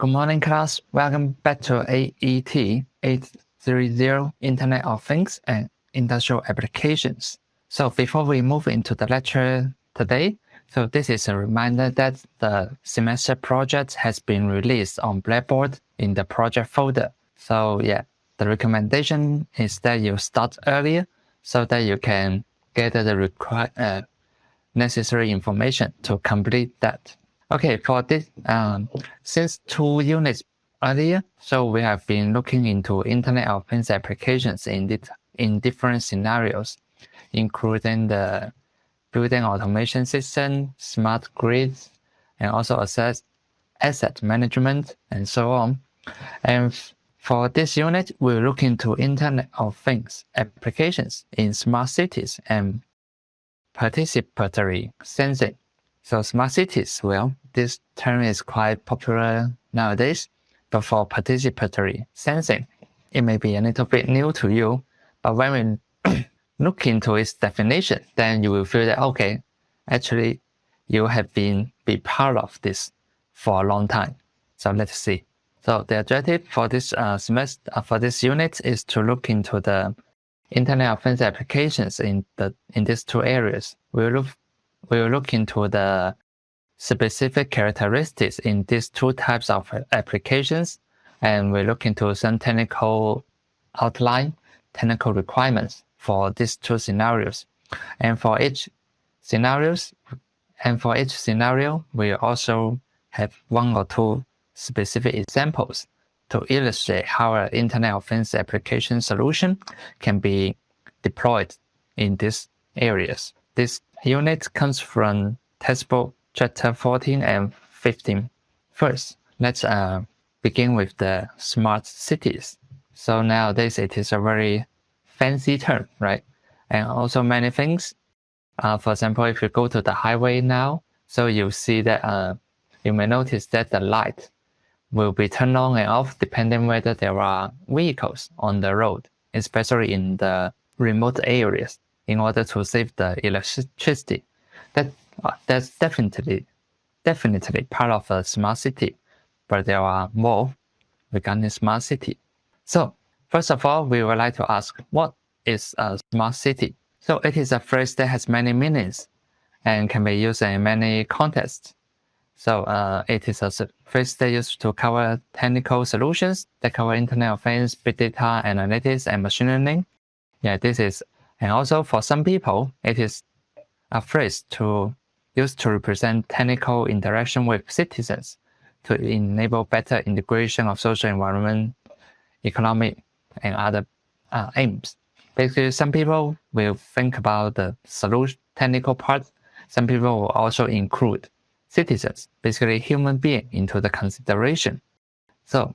Good morning, class. Welcome back to AET 830 Internet of Things and Industrial Applications. So before we move into the lecture today, so this is a reminder that the semester project has been released on Blackboard in the project folder. So yeah, the recommendation is that you start earlier so that you can gather the necessary information to complete that. Okay, for this, since 2 units earlier, so we have been looking into Internet of Things applications in different scenarios, including the building automation system, smart grids, and also asset management, and so on. And for this unit, we'll look into Internet of Things applications in smart cities and participatory sensing. So smart cities, well, this term is quite popular nowadays, but for participatory sensing, it may be a little bit new to you, but when we look into its definition, then you will feel that, okay, actually, you have been part of this for a long time. So let's see. So the objective for this for this unit is to look into the Internet of Things applications in these two areas. We will look into the specific characteristics in these two types of applications, and we look into some technical outline, technical requirements for these two scenarios. And for each scenario, we also have one or two specific examples to illustrate how an Internet of Things application solution can be deployed in these areas. This unit comes from textbook chapter 14 and 15. First, let's begin with the smart cities. So nowadays it is a very fancy term, right? And also many things. For example, if you go to the highway now, so you see that you may notice that the light will be turned on and off depending whether there are vehicles on the road, especially in the remote areas, in order to save the electricity. That's definitely part of a smart city, but there are more regarding smart city. So first of all, we would like to ask, what is a smart city? So it is a phrase that has many meanings and can be used in many contexts. So it is a phrase that used to cover technical solutions that cover Internet of Things, big data analytics, and machine learning. Yeah, this is, and also for some people, it is a phrase used to represent technical interaction with citizens to enable better integration of social environment, economic, and other aims. Basically, some people will think about the solution technical part. Some people will also include citizens, basically human being, into the consideration. So,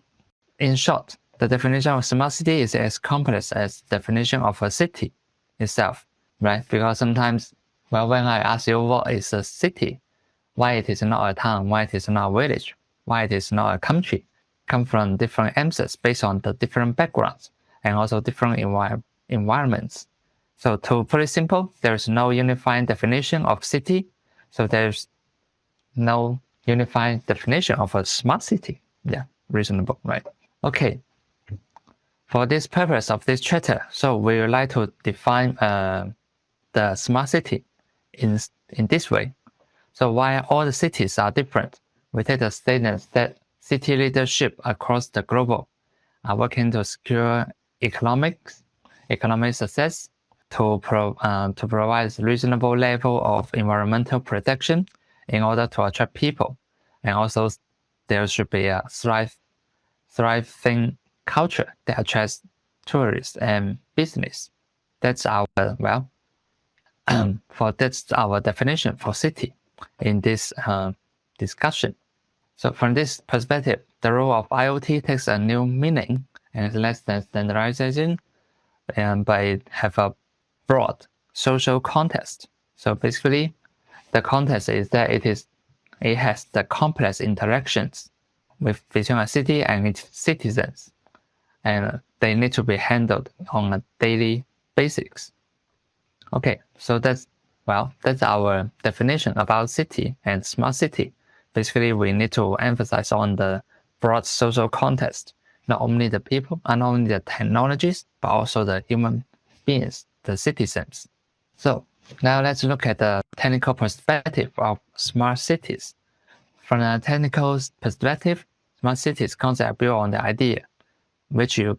in short, the definition of smart city is as complex as the definition of a city itself, right? Because sometimes, well, when I ask you what is a city, why it is not a town, why it is not a village, why it is not a country, come from different answers based on the different backgrounds and also different environments. So to put it simple, there is no unifying definition of city, so there's no unified definition of a smart city. Yeah, reasonable, right? Okay. For this purpose of this chapter, so we would like to define the smart city in this way. So while all the cities are different, we take the statement that city leadership across the globe are working to secure economic success, to provide reasonable level of environmental protection in order to attract people, and also there should be a thriving culture that attracts tourists and business. That's our that's our definition for city in this discussion. So from this perspective, the role of IoT takes a new meaning and is less than standardization, but it have a broad social context. So basically, the context is that it has the complex interactions between a city and its citizens, and they need to be handled on a daily basis. Okay, so that's our definition about city and smart city. Basically, we need to emphasize on the broad social context, not only the people, not only the technologies, but also the human beings, the citizens. So now let's look at the technical perspective of smart cities. From a technical perspective, smart cities concept are built on the idea, which you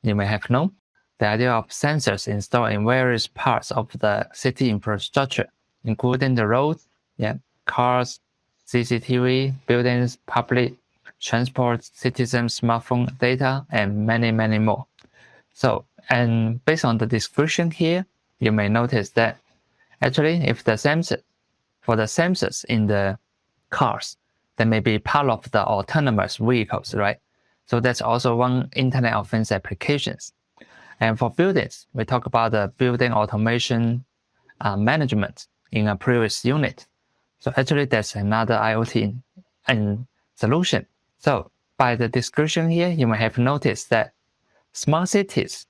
may have known, the idea of sensors installed in various parts of the city infrastructure, including the roads, cars, CCTV, buildings, public transport, citizen smartphone data, and many, many more. So, and based on the description here, you may notice that actually if the sensors in the cars, they may be part of the autonomous vehicles, right? So that's also one Internet of Things applications. And for buildings, we talk about the building automation management in a previous unit. So actually that's another IoT solution. So by the description here, you may have noticed that smart cities,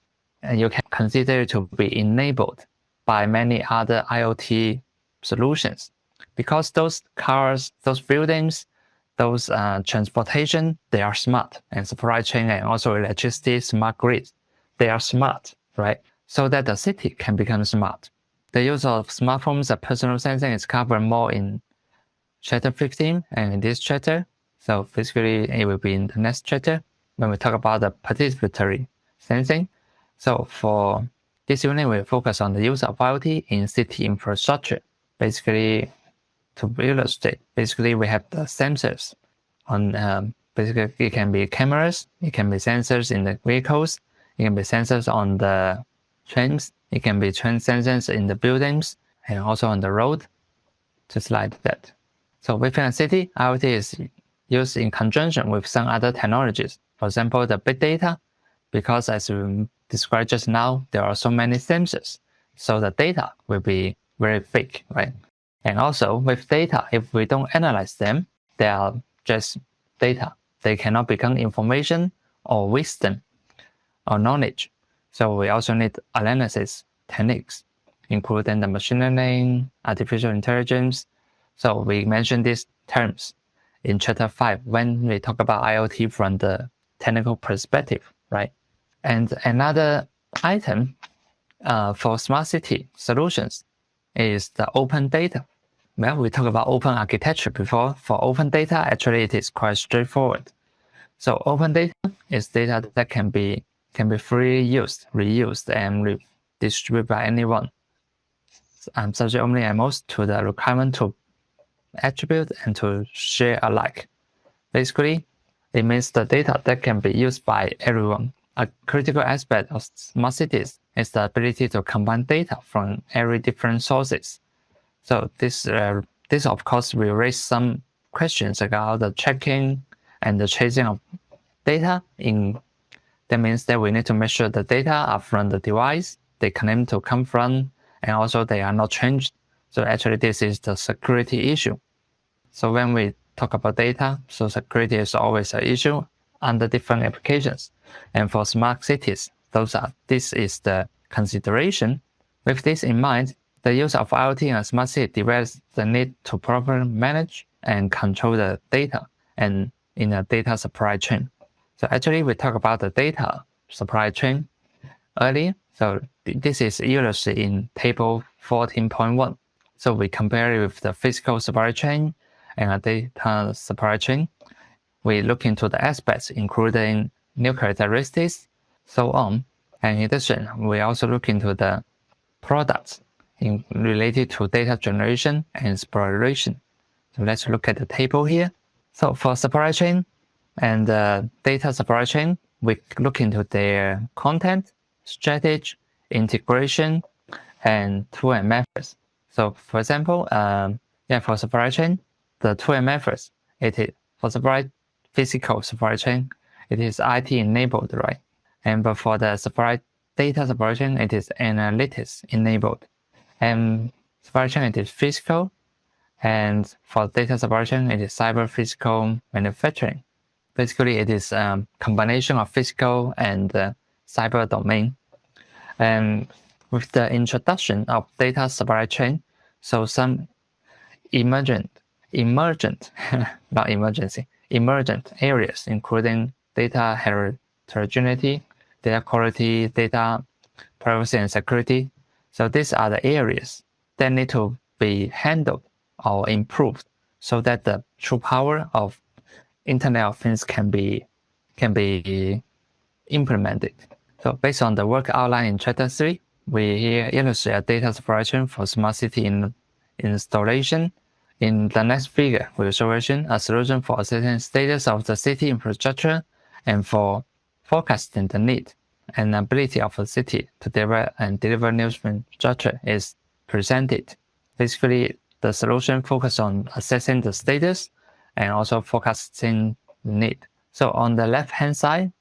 you can consider to be enabled by many other IoT solutions, because those cars, those buildings, those transportation, they are smart, and supply chain and also electricity, smart grid, they are smart, right? So that the city can become smart. The use of smartphones and personal sensing is covered more in chapter 15 and in this chapter. So basically it will be in the next chapter when we talk about the participatory sensing. So for this unit, we focus on the use of IoT in city infrastructure. Basically, to illustrate, basically we have the sensors on, basically it can be cameras, it can be sensors in the vehicles, it can be sensors on the trains, it can be train sensors in the buildings, and also on the road, just like that. So within a city, IoT is used in conjunction with some other technologies. For example, the big data, because as we described just now, there are so many sensors, so the data will be very big, right? And also with data, if we don't analyze them, they are just data. They cannot become information or wisdom or knowledge. So we also need analysis techniques, including the machine learning, artificial intelligence. So we mentioned these terms in chapter 5 when we talk about IoT from the technical perspective, right? And another item for smart city solutions is the open data. Well, we talked about open architecture before. For open data, actually it is quite straightforward. So open data is data that can be freely used, reused, and distributed by anyone, subject only and most to the requirement to attribute and to share alike. Basically, it means the data that can be used by everyone. A critical aspect of smart cities is the ability to combine data from every different sources. So this of course will raise some questions about the checking and the tracing of data. That means that we need to make sure the data are from the device they claim to come from, and also they are not changed. So actually this is the security issue. So when we talk about data, so security is always an issue under different applications. And for smart cities, this is the consideration. With this in mind, the use of IoT in a smart city develops the need to properly manage and control the data and in a data supply chain. So actually we talked about the data supply chain earlier. So this is illustrated in table 14.1. So we compare it with the physical supply chain and a data supply chain. We look into the aspects including new characteristics, so on. And in addition, we also look into the products related to data generation and exploration. So let's look at the table here. So for supply chain and data supply chain, we look into their content, strategy, integration, and tool and methods. So for example, for supply chain, the tool and methods, it is for physical supply chain, it is IT enabled, right? But for the data supply chain, it is analytics enabled. And supply chain, it is physical. And for data supply chain, it is cyber physical manufacturing. Basically, it is a combination of physical and cyber domain. And with the introduction of data supply chain, so some emergent emergent areas, including data heterogeneity, data quality, data privacy and security. So these are the areas that need to be handled or improved so that the true power of Internet of Things can be implemented. So based on the work outlined in Chapter 3, we here illustrate a data supply chain for smart city installation. In the next figure, we will show a solution for assessing status of the city infrastructure and for forecasting the need and ability of the city to develop and deliver new infrastructure is presented. Basically, the solution focuses on assessing the status and also forecasting the need. So on the left-hand side,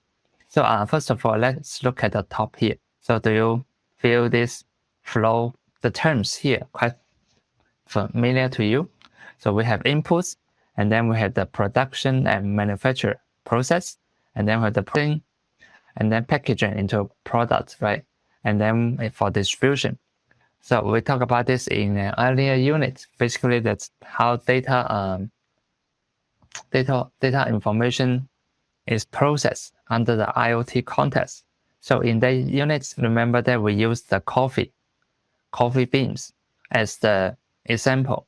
so first of all, let's look at the top here. So do you feel this flow? The terms here quite familiar to you. So we have inputs, and then we have the production and manufacture process, and then we have the printing, and then packaging into products, right? And then for distribution. So we talked about this in an earlier unit. Basically, that's how data information is processed under the IoT context. So in that unit, remember that we use the coffee beans as the example.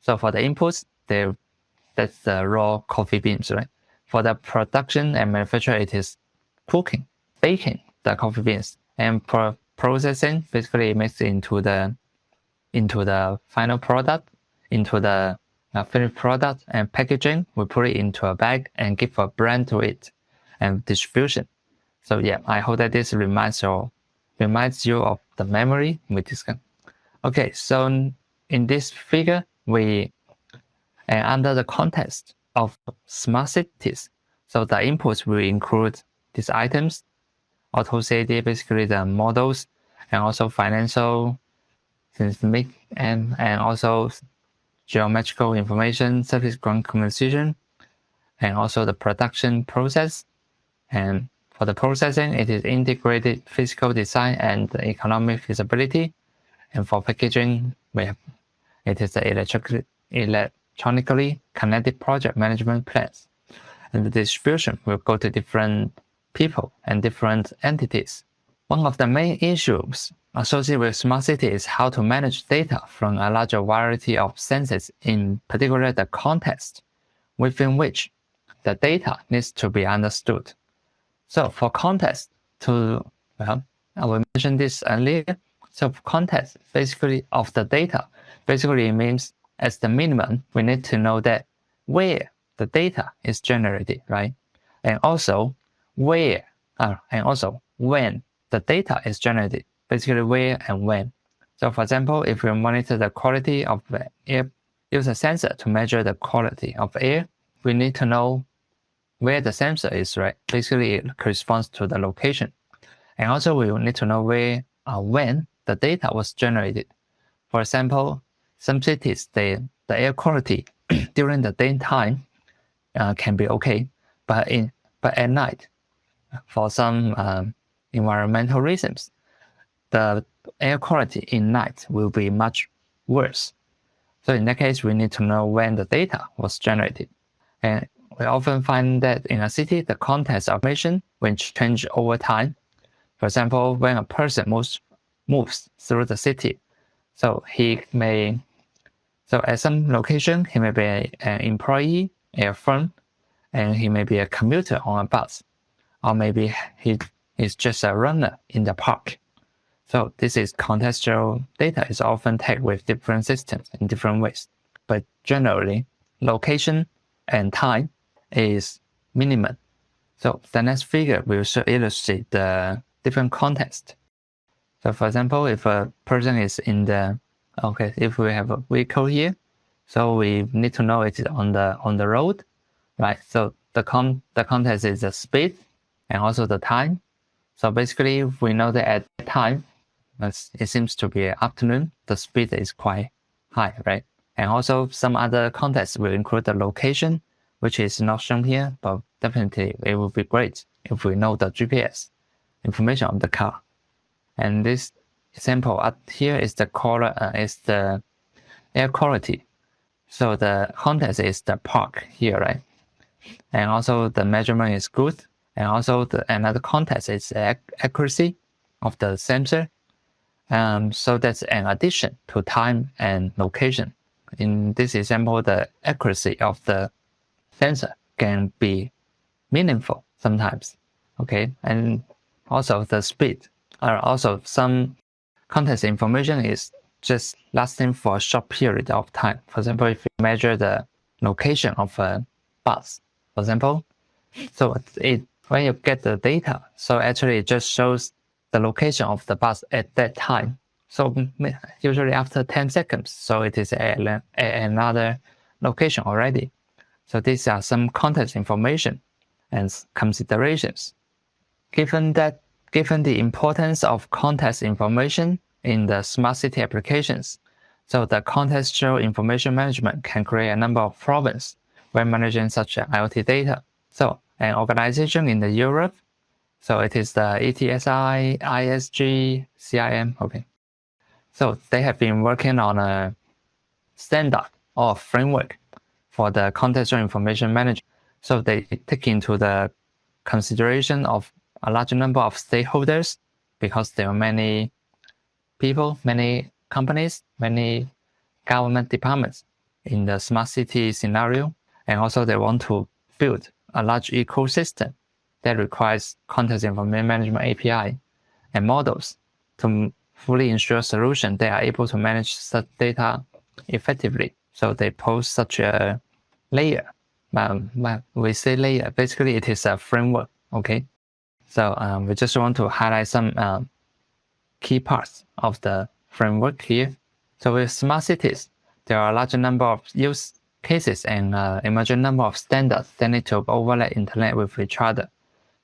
So for the inputs, that's the raw coffee beans, right? For the production and manufacture, it is baking the coffee beans, and for processing, basically it makes it into the final product, into the finished product, and packaging, we put it into a bag and give a brand to it, and distribution. So yeah, I hope that this reminds you of the memory we discussed. Okay, so in this figure, and under the context of smart cities, so the inputs will include these items, auto CD, basically the models, and also financial, systemic, and also geometrical information, surface ground communication, and also the production process. And for the processing, it is integrated physical design and economic feasibility. And for packaging, it is the electronically connected project management plans. And the distribution will go to different people and different entities. One of the main issues associated with smart city is how to manage data from a larger variety of senses, in particular the context within which the data needs to be understood. So for context, I will mention this earlier. So for context, basically of the data, basically it means as the minimum, we need to know that where the data is generated, right? And also when the data is generated, basically where and when. So for example, if we monitor the quality of the air, use a sensor to measure the quality of air, we need to know where the sensor is, right? Basically it corresponds to the location. And also we will need to know where when the data was generated. For example, some cities, the air quality during the daytime can be okay, but at night, for some environmental reasons, the air quality in night will be much worse. So in that case, we need to know when the data was generated. And we often find that in a city, the context of information will change over time. For example, when a person moves through the city, so at some location, he may be an employee at a firm, and he may be a commuter on a bus, or maybe he's just a runner in the park. So this is contextual data is often tagged with different systems in different ways, but generally, location and time is minimum. So the next figure will illustrate the different context. So for example, if a person is if we have a vehicle here, so we need to know it is on the road, right? So the context is the speed and also the time. So basically, we know that at that time, it seems to be afternoon, the speed is quite high, right? And also some other context will include the location, which is not shown here, but definitely it would be great if we know the GPS information of the car. And this example up here is the air quality. So the context is the park here, right? and also the measurement is good, and also another context is accuracy of the sensor. So that's an addition to time and location. In this example, the accuracy of the sensor can be meaningful sometimes, okay? And also the speed, or also some context information is just lasting for a short period of time. For example, if you measure the location of a bus, for example, so when you get the data, so actually it just shows the location of the bus at that time. So usually after 10 seconds, so it is at another location already. So these are some context information and considerations. Given the importance of context information in the smart city applications, so the contextual information management can create a number of problems when managing such IoT data. So an organization in the Europe, so it is the ETSI, ISG, CIM, okay. So they have been working on a standard or framework for the contextual information management. So they take into the consideration of a large number of stakeholders because there are many people, many companies, many government departments in the smart city scenario. And also they want to build a large ecosystem that requires context information management API and models to fully ensure solutions that are able to manage such data effectively. So they pose such a layer. We say layer, basically it is a framework, okay? So we just want to highlight some key parts of the framework here. So with smart cities, there are a large number of use cases and emerging number of standards that need to overlap internet with each other.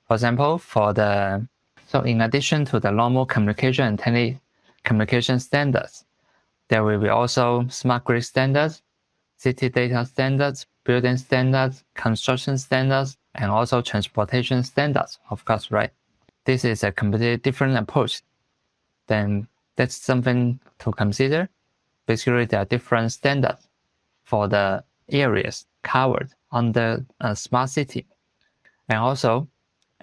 For example, so in addition to the normal communication and telecommunication standards, there will be also smart grid standards, city data standards, building standards, construction standards, and also transportation standards, of course, right? This is a completely different approach. Then that's something to consider. Basically, there are different standards for the areas covered under a smart city. And also,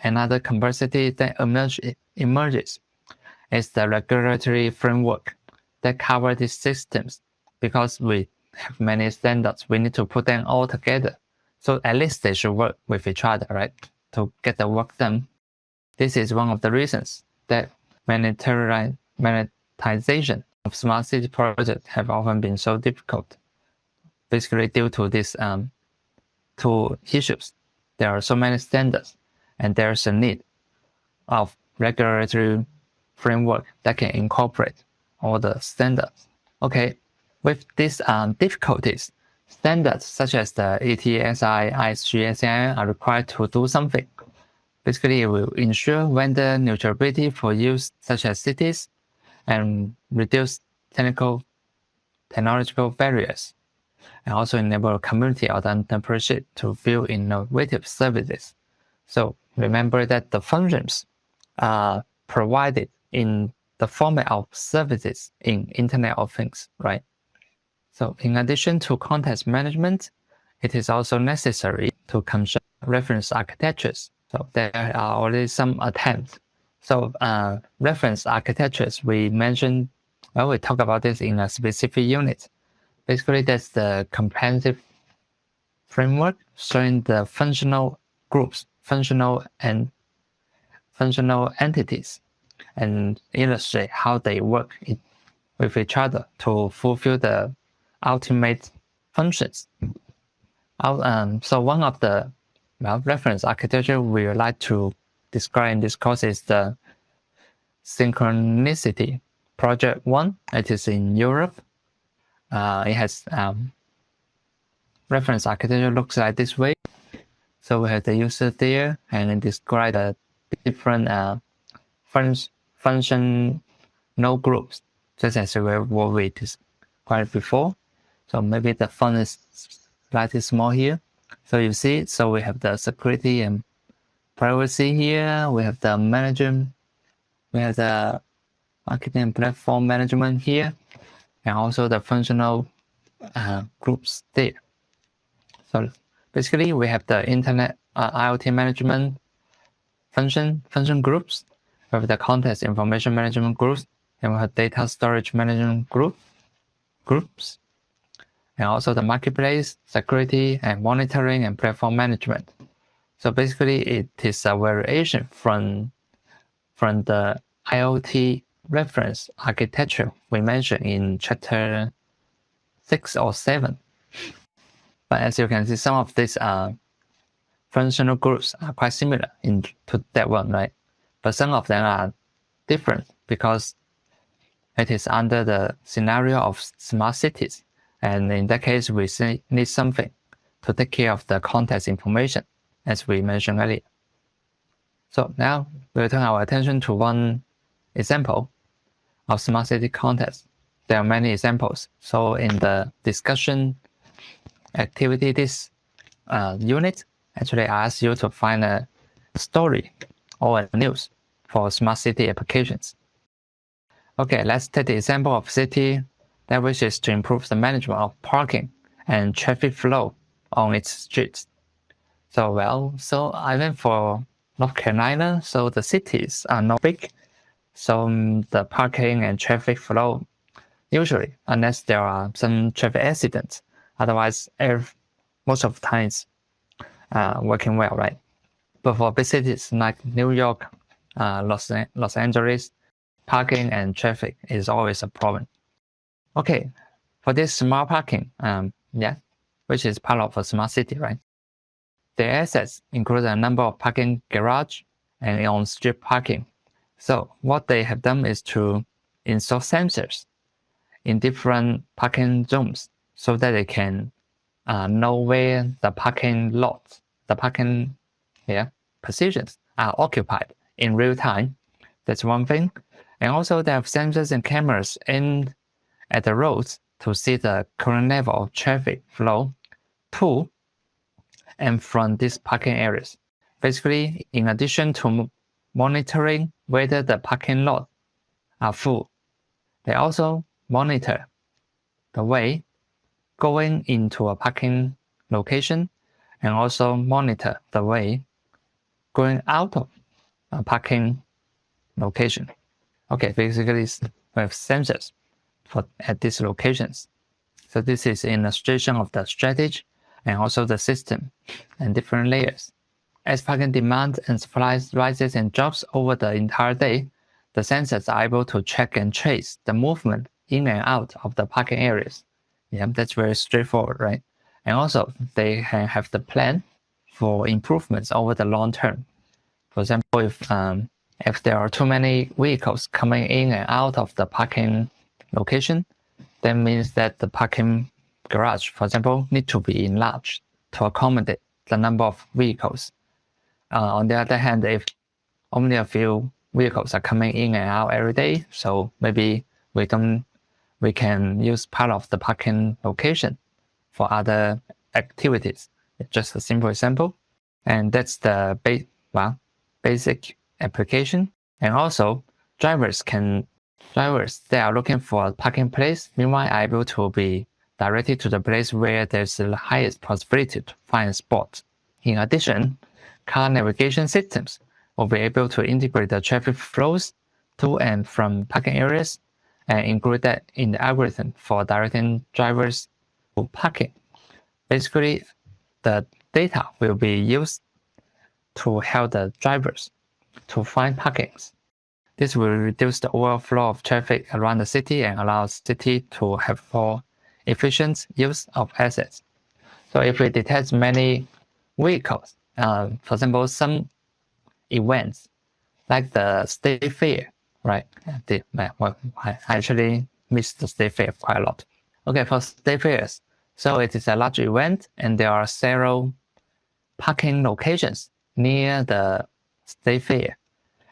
another complexity that emerges is the regulatory framework that covers these systems. Because we have many standards, we need to put them all together. So at least they should work with each other, right? To get the work done. This is one of the reasons that monetization of smart city projects have often been so difficult. Basically due to these two issues. There are so many standards, and there's a need of regulatory framework that can incorporate all the standards. Okay, with these difficulties, standards such as the ETSI, ISG, SCIM are required to do something. Basically, it will ensure vendor neutrality for use such as cities and reduce technological barriers, and also enable community or the entrepreneurship to build innovative services. So remember that the functions are provided in the format of services in Internet of Things, right? So in addition to context management, it is also necessary to construct reference architectures. So there are already some attempts. So reference architectures, we mentioned, well, we talk about this in a specific unit. Basically, that's the comprehensive framework showing the functional groups, functional entities, and illustrate how they work with each other to fulfill the ultimate functions. So one of the reference architecture we would like to describe in this course is the Synchronicity Project 1. It is in Europe. It has reference architecture looks like this way. So we have the user there and then describe the different function node groups, just as what we described before. So maybe the font is slightly small here. So you see, so we have the security and privacy here. We have the management. We have the marketing and platform management here, and also the functional groups there. So Basically, we have the internet IoT management function groups. We have the context information management groups, and we have data storage management groups, and also the marketplace, security, and monitoring and platform management. So basically, it is a variation from the IoT reference architecture we mentioned in chapter 6 or 7. But as you can see, some of these functional groups are quite similar to that one, right? But some of them are different because it is under the scenario of smart cities. And in that case, we need something to take care of the context information, as we mentioned earlier. So now we'll turn our attention to one example of smart city context. There are many examples. So in the discussion activity, this unit, actually I asked you to find a story or a news for smart city applications. Okay, let's take the example of city that wishes to improve the management of parking and traffic flow on its streets. So I went for North Carolina, so the cities are not big. So the parking and traffic flow, usually, unless there are some traffic accidents, otherwise most of the time it's working well, right? But for big cities like New York, Los Angeles, parking and traffic is always a problem. Okay, for this smart parking, which is part of a smart city, right? The assets include a number of parking garage and on-street parking. So what they have done is to install sensors in different parking zones so that they can know where the parking lots, the parking positions are occupied in real time. That's one thing. And also they have sensors and cameras aimed at the roads to see the current level of traffic flow to and from these parking areas. Basically, in addition to monitoring whether the parking lots are full, they also monitor the way going into a parking location and also monitor the way going out of a parking location. Okay, basically we have sensors at these locations. So this is an illustration of the strategy and also the system and different layers. As parking demand and supply rises and drops over the entire day, the sensors are able to track and trace the movement in and out of the parking areas. Yeah, that's very straightforward, right? And also they can have the plan for improvements over the long term. For example, if there are too many vehicles coming in and out of the parking location, that means that the parking garage, for example, need to be enlarged to accommodate the number of vehicles. On the other hand, if only a few vehicles are coming in and out every day, so maybe we can use part of the parking location for other activities. It's just a simple example, and that's the basic application. And also, drivers that are looking for a parking place, meanwhile, are able to be directed to the place where there's the highest possibility to find a spot. In addition, car navigation systems will be able to integrate the traffic flows to and from parking areas and include that in the algorithm for directing drivers to parking. Basically, the data will be used to help the drivers to find parkings. This will reduce the overflow of traffic around the city and allow the city to have more efficient use of assets. So if we detect many vehicles, for example, some events like the State Fair, right? I actually miss the State Fair quite a lot. Okay, for State Fairs, so it is a large event and there are several parking locations near the State Fair.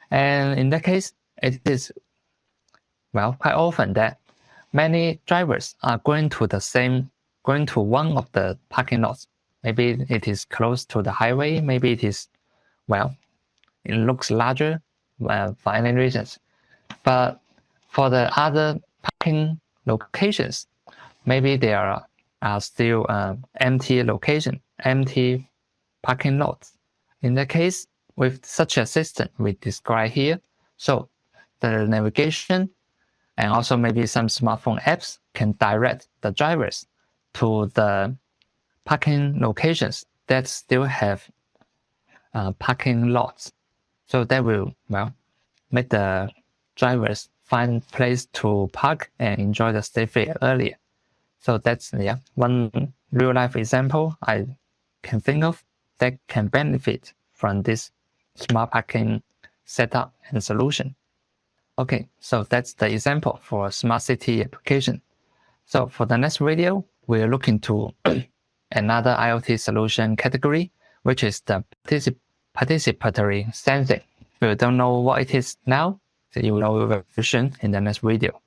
And in that case, it is, quite often that many drivers are going to one of the parking lots. Maybe it is close to the highway. Maybe it is, it looks larger for any reasons. But for the other parking locations, maybe there are still empty locations empty parking lots. In that case, with such a system we describe here, so the navigation and also maybe some smartphone apps can direct the drivers to the parking locations that still have parking lots. So that will, well, make the drivers find place to park and enjoy the stay free earlier. So that's one real life example I can think of that can benefit from this smart parking setup and solution. Okay, so that's the example for smart city application. So for the next video, we'll look into another IoT solution category, which is the participatory sensing. If you don't know what it is now, so you will know the version in the next video.